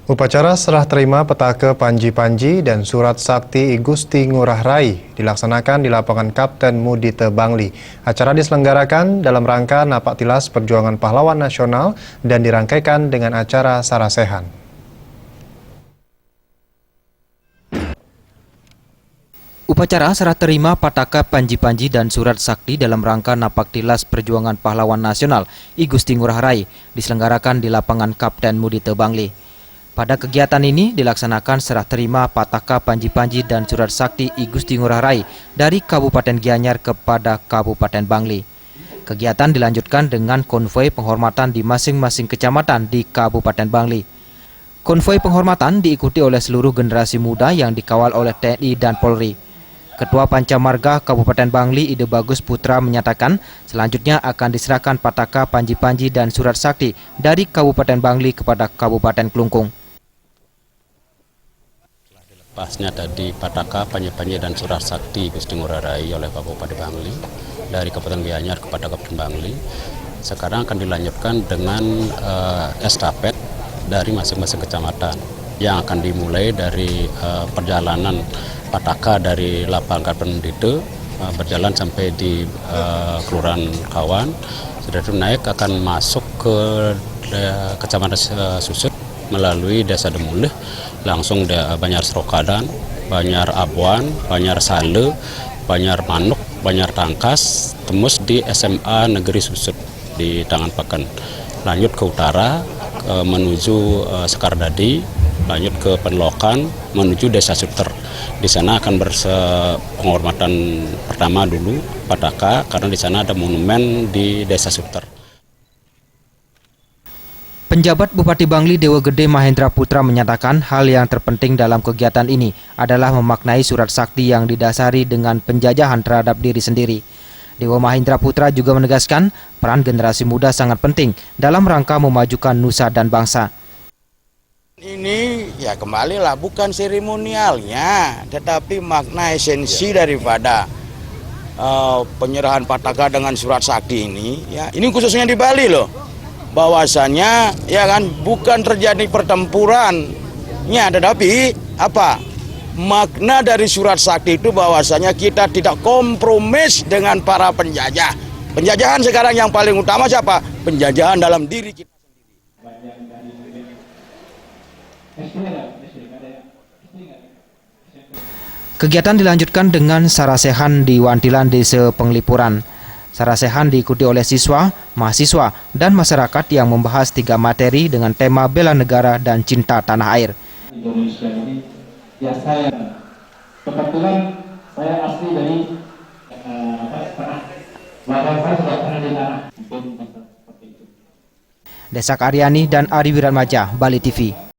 Upacara serah terima petaka Panji-Panji dan Surat Sakti I Gusti Ngurah Rai dilaksanakan di lapangan Kapten Mudite Bangli. Acara diselenggarakan dalam rangka napak tilas perjuangan pahlawan nasional dan dirangkaikan dengan acara sarasehan. Upacara serah terima petaka Panji-Panji dan Surat Sakti dalam rangka napak tilas perjuangan pahlawan nasional I Gusti Ngurah Rai diselenggarakan di lapangan Kapten Mudite Bangli. Pada kegiatan ini dilaksanakan serah terima petaka Panji-Panji dan Surat Sakti I Gusti Ngurah Rai dari Kabupaten Gianyar kepada Kabupaten Bangli. Kegiatan dilanjutkan dengan konvoi penghormatan di masing-masing kecamatan di Kabupaten Bangli. Konvoi penghormatan diikuti oleh seluruh generasi muda yang dikawal oleh TNI dan Polri. Ketua Pancamarga Kabupaten Bangli Ide Bagus Putra menyatakan selanjutnya akan diserahkan petaka Panji-Panji dan Surat Sakti dari Kabupaten Bangli kepada Kabupaten Klungkung. Pasnya tadi petaka Panji-Panji dan Surat Sakti Gusti Ngurah Rai oleh Kabupaten Bangli dari Kabupaten Gianyar kepada Kabupaten Bangli. Sekarang akan dilanjutkan dengan estafet dari masing-masing kecamatan yang akan dimulai dari perjalanan petaka dari lapangan Kapten Mudite berjalan sampai di Kelurahan Kawan. Sudah itu naik akan masuk ke Kecamatan Susut melalui Desa Demulih, langsung Banyar Serokadan, Banyar Abuan, Banyar Sale, Banyar Manuk, Banyar Tangkas, tembus di SMA Negeri Susut di Tangan Paken. Lanjut ke utara menuju Sekardadi, lanjut ke Penlokan menuju Desa Suter. Di sana akan penghormatan pertama dulu petaka karena di sana ada monumen di Desa Suter. Penjabat Bupati Bangli Dewa Gede Mahendra Putra menyatakan hal yang terpenting dalam kegiatan ini adalah memaknai Surat Sakti yang didasari dengan penjajahan terhadap diri sendiri. Dewa Mahendra Putra juga menegaskan peran generasi muda sangat penting dalam rangka memajukan nusa dan bangsa. Ini ya kembalilah bukan seremonialnya, tetapi makna esensi daripada penyerahan petaka dengan Surat Sakti ini. Ya, ini khususnya di Bali loh. Bahwasanya ya kan bukan terjadi pertempurannya, tetapi apa makna dari Surat Sakti itu bahwasanya kita tidak kompromis dengan para penjajah. Penjajahan sekarang yang paling utama siapa? Penjajahan dalam diri kita sendiri. Kegiatan dilanjutkan dengan sarasehan di Wantilan Desa Penglipuran. Sarasehan diikuti oleh siswa, mahasiswa, dan masyarakat yang membahas 3 materi dengan tema bela negara dan cinta tanah air. Indonesia ini, ya saya kebetulan saya asli dari bahkan saya sudah pernah di tanah. Desak Aryani dan Ari Wiratmaja, Bali TV.